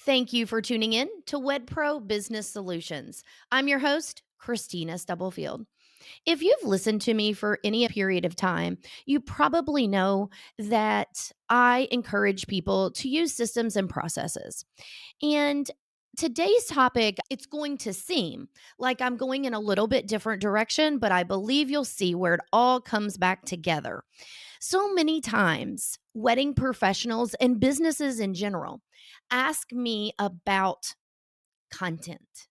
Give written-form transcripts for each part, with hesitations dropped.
Thank you for tuning in to WedPro Business Solutions. I'm your host, Kristina Stubblefield. If you've listened to me for any period of time, you probably know that I encourage people to use systems and processes. And today's topic, it's going to seem like I'm going in a little bit different direction, but I believe you'll see where it all comes back together. So many times, wedding professionals and businesses in general ask me about content.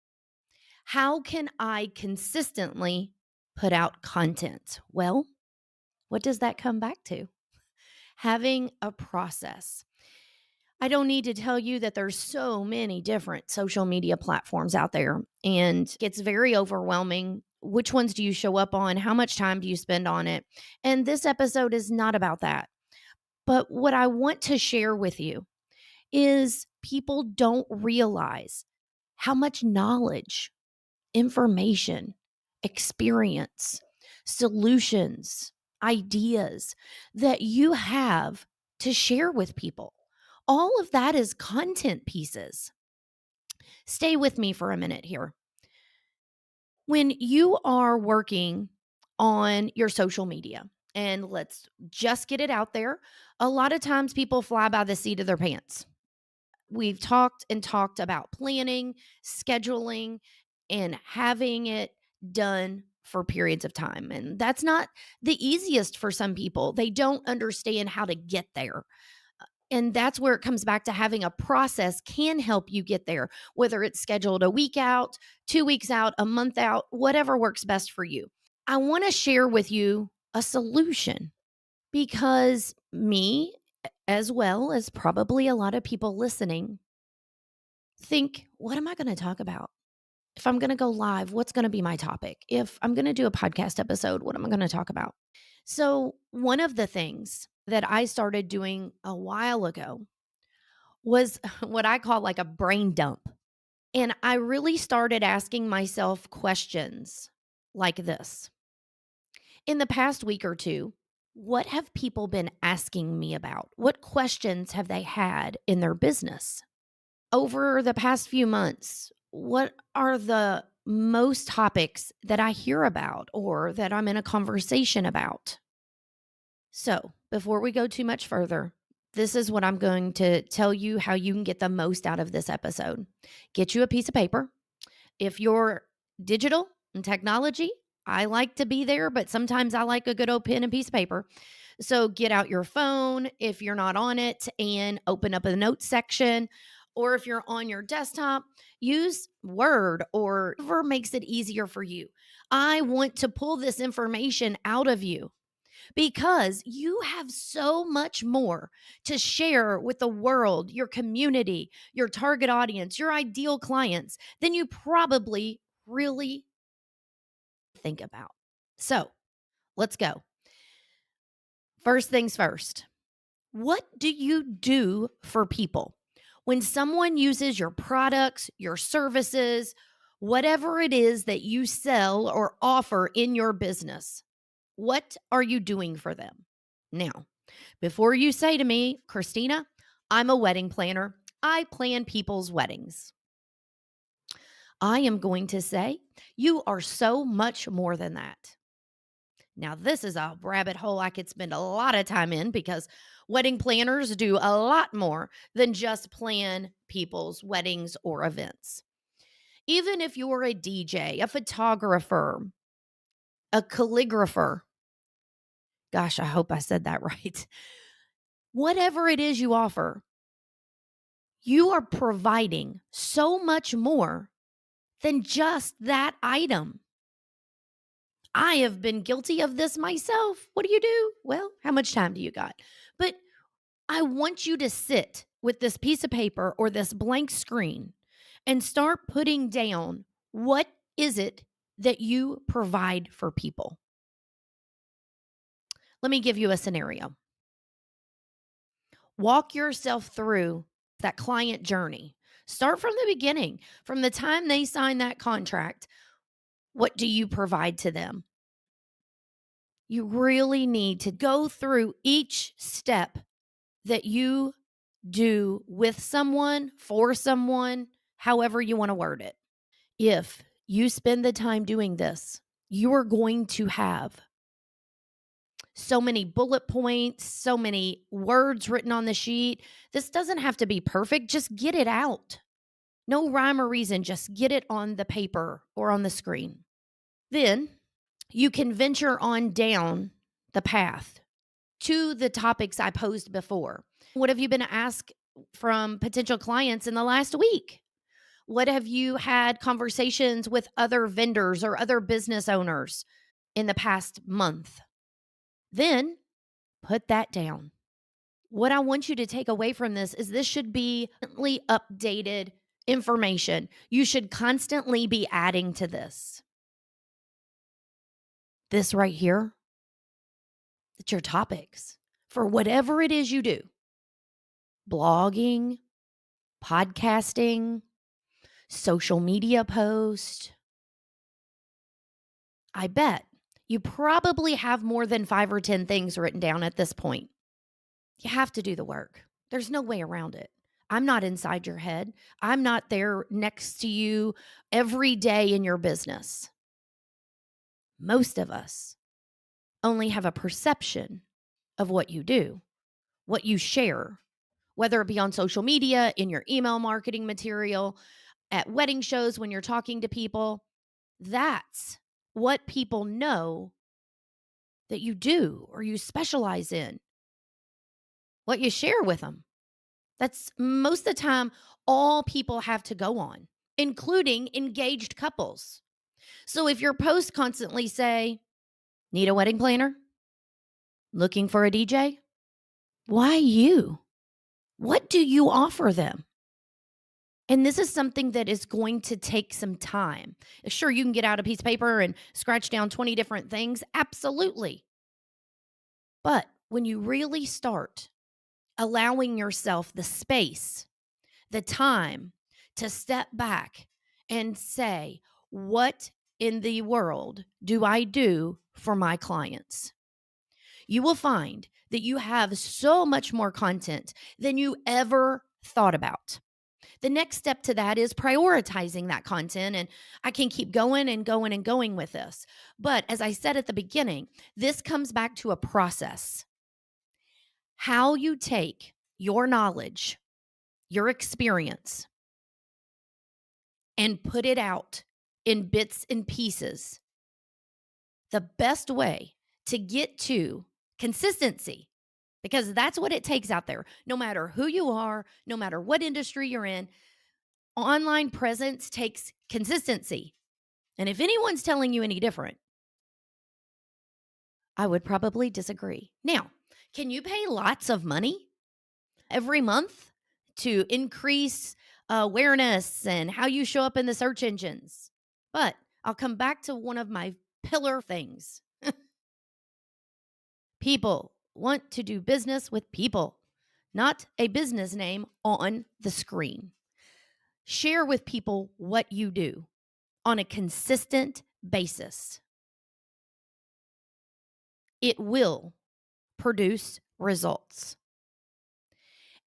How can I consistently put out content? Well, what does that come back to? Having a process. I don't need to tell you that there's so many different social media platforms out there, and it's very overwhelming. Which ones do you show up on? How much time do you spend on it? And this episode is not about that. But what I want to share with you is people don't realize how much knowledge, information, experience, solutions, ideas that you have to share with people. All of that is content pieces. Stay with me for a minute here. When you are working on your social media, and let's just get it out there, a lot of times people fly by the seat of their pants. We've talked and talked about planning, scheduling, and having it done for periods of time. And that's not the easiest for some people. They don't understand how to get there. And that's where it comes back to having a process can help you get there, whether it's scheduled a week out, 2 weeks out, a month out, whatever works best for you. I want to share with you a solution because me, as well as probably a lot of people listening, think, what am I going to talk about? If I'm going to go live, what's going to be my topic? If I'm going to do a podcast episode, what am I going to talk about? So, one of the things that I started doing a while ago was what I call like a brain dump. And I really started asking myself questions like this. In the past week or two, what have people been asking me about? What questions have they had in their business? Over the past few months, what are the most topics that I hear about or that I'm in a conversation about? So, before we go too much further, this is what I'm going to tell you how you can get the most out of this episode. Get you a piece of paper. If you're digital and technology, I like to be there, but sometimes I like a good old pen and piece of paper. So get out your phone if you're not on it and open up a notes section. Or if you're on your desktop, use Word or whatever makes it easier for you. I want to pull this information out of you because you have so much more to share with the world, your community, your target audience, your ideal clients than you probably really think about. So let's go. First things first. What do you do for people? When someone uses your products, your services, whatever it is that you sell or offer in your business, what are you doing for them? Now, before you say to me, Kristina, I'm a wedding planner, I plan people's weddings. I am going to say you are so much more than that. Now, this is a rabbit hole I could spend a lot of time in because wedding planners do a lot more than just plan people's weddings or events. Even if you're a DJ, a photographer, a calligrapher, gosh, I hope I said that right. Whatever it is you offer, you are providing so much more than just that item. I have been guilty of this myself. What do you do? Well, how much time do you got? But I want you to sit with this piece of paper or this blank screen and start putting down what is it that you provide for people. Let me give you a scenario. Walk yourself through that client journey. Start from the beginning, from the time they sign that contract. What do you provide to them? You really need to go through each step that you do with someone, for someone, however you want to word it. If you spend the time doing this, you are going to have so many bullet points, so many words written on the sheet. This doesn't have to be perfect, just get it out. No rhyme or reason, just get it on the paper or on the screen. Then you can venture on down the path to the topics I posed before. What have you been asked from potential clients in the last week? What have you had conversations with other vendors or other business owners in the past month? Then put that down. What I want you to take away from this should be constantly updated information. You should constantly be adding to this. This right here, it's your topics for whatever it is you do, blogging, podcasting, social media post. I bet you probably have more than 5 or 10 things written down at this point. You have to do the work. There's no way around it. I'm not inside your head. I'm not there next to you every day in your business. Most of us only have a perception of what you do, what you share, whether it be on social media, in your email marketing material, at wedding shows when you're talking to people. That's what people know that you do or you specialize in, what you share with them. That's most of the time all people have to go on, including engaged couples. So if your posts constantly say, need a wedding planner? Looking for a DJ? Why you? What do you offer them? And this is something that is going to take some time. Sure, you can get out a piece of paper and scratch down 20 different things. Absolutely. But when you really start allowing yourself the space, the time to step back and say, what in the world do I do for my clients? You will find that you have so much more content than you ever thought about. The next step to that is prioritizing that content. And I can keep going and going and going with this. But as I said at the beginning, this comes back to a process. How you take your knowledge, your experience, and put it out in bits and pieces. The best way to get to consistency, because that's what it takes out there. No matter who you are, no matter what industry you're in, online presence takes consistency. And if anyone's telling you any different, I would probably disagree. Now, can you pay lots of money every month to increase awareness and how you show up in the search engines? But I'll come back to one of my pillar things. People want to do business with people, not a business name on the screen. Share with people what you do on a consistent basis. It will produce results.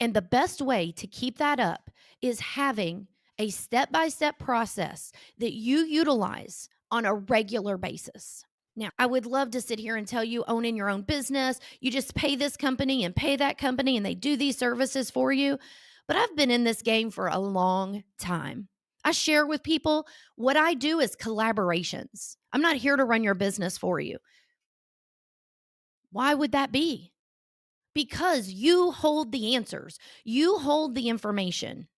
And the best way to keep that up is having a step-by-step process that you utilize on a regular basis. Now, I would love to sit here and tell you owning your own business, you just pay this company and pay that company and they do these services for you. But I've been in this game for a long time. I share with people what I do is collaborations. I'm not here to run your business for you. Why would that be? Because you hold the answers, you hold the information,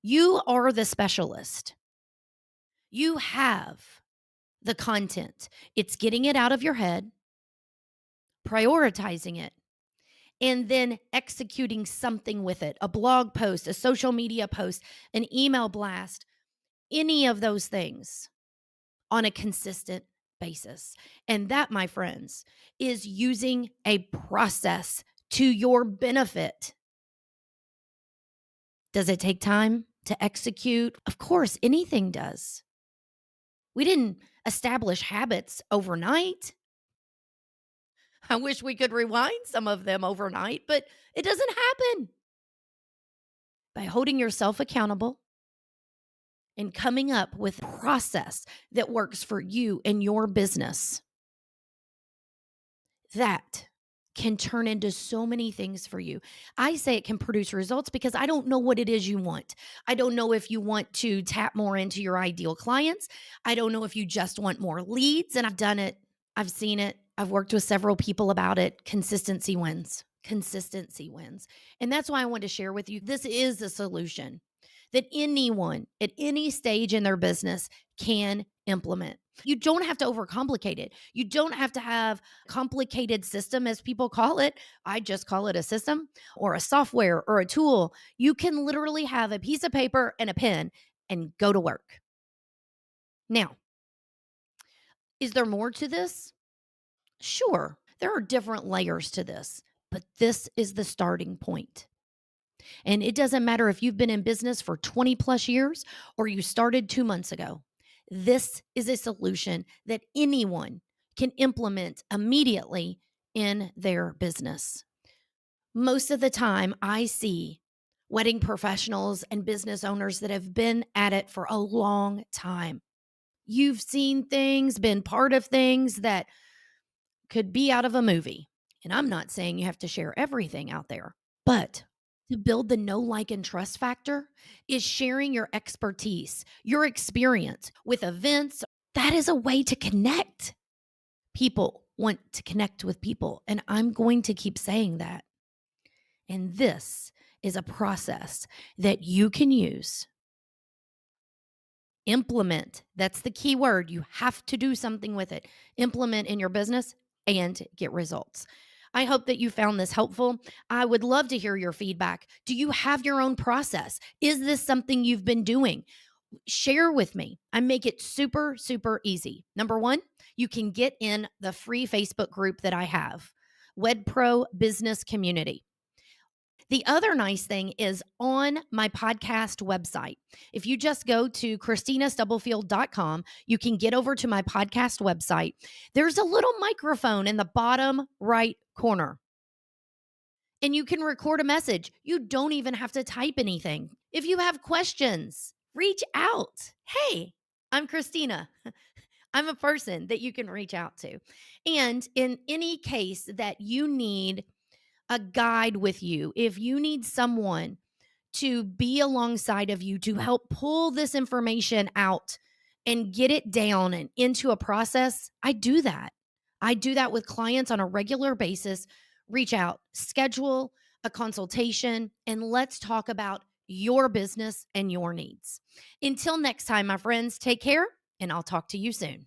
you are the specialist. You have the content. It's getting it out of your head, prioritizing it, and then executing something with it, a blog post, a social media post, an email blast, any of those things on a consistent basis. And that, my friends, is using a process to your benefit. Does it take time to execute? Of course, anything does. We didn't establish habits overnight. I wish we could rewind some of them overnight, but it doesn't happen. by holding yourself accountable and coming up with a process that works for you and your business, that can turn into so many things for you. I say it can produce results because I don't know what it is you want. I don't know if you want to tap more into your ideal clients. I don't know if you just want more leads. And I've done it, I've seen it, I've worked with several people about it. Consistency wins. Consistency wins. And that's why I want to share with you this is a solution that anyone at any stage in their business can implement. You don't have to overcomplicate it. You don't have to have complicated system, as people call it. I just call it a system or a software or a tool. You can literally have a piece of paper and a pen and go to work. Now, is there more to this? Sure, there are different layers to this, but this is the starting point. And it doesn't matter if you've been in business for 20 plus years or you started 2 months ago. This is a solution that anyone can implement immediately in their business. Most of the time, I see wedding professionals and business owners that have been at it for a long time. You've seen things, been part of things that could be out of a movie. And I'm not saying you have to share everything out there, but to build the know, like, and trust factor is sharing your expertise, your experience with events. That is a way to connect. People want to connect with people. And I'm going to keep saying that. And this is a process that you can use, implement. That's the key word. You have to do something with it. Implement in your business and get results. I hope that you found this helpful. I would love to hear your feedback. Do you have your own process? Is this something you've been doing? Share with me. I make it super, super easy. Number one, you can get in the free Facebook group that I have, WedPro Business Community. The other nice thing is on my podcast website. If you just go to KristinaStubblefield.com, you can get over to my podcast website. There's a little microphone in the bottom right corner, and you can record a message. You don't even have to type anything. If you have questions, reach out. Hey, I'm Kristina. I'm a person that you can reach out to. And in any case that you need a guide with you, if you need someone to be alongside of you to help pull this information out and get it down and into a process, I do that. I do that with clients on a regular basis. Reach out, schedule a consultation, and let's talk about your business and your needs. Until next time, my friends, take care, and I'll talk to you soon.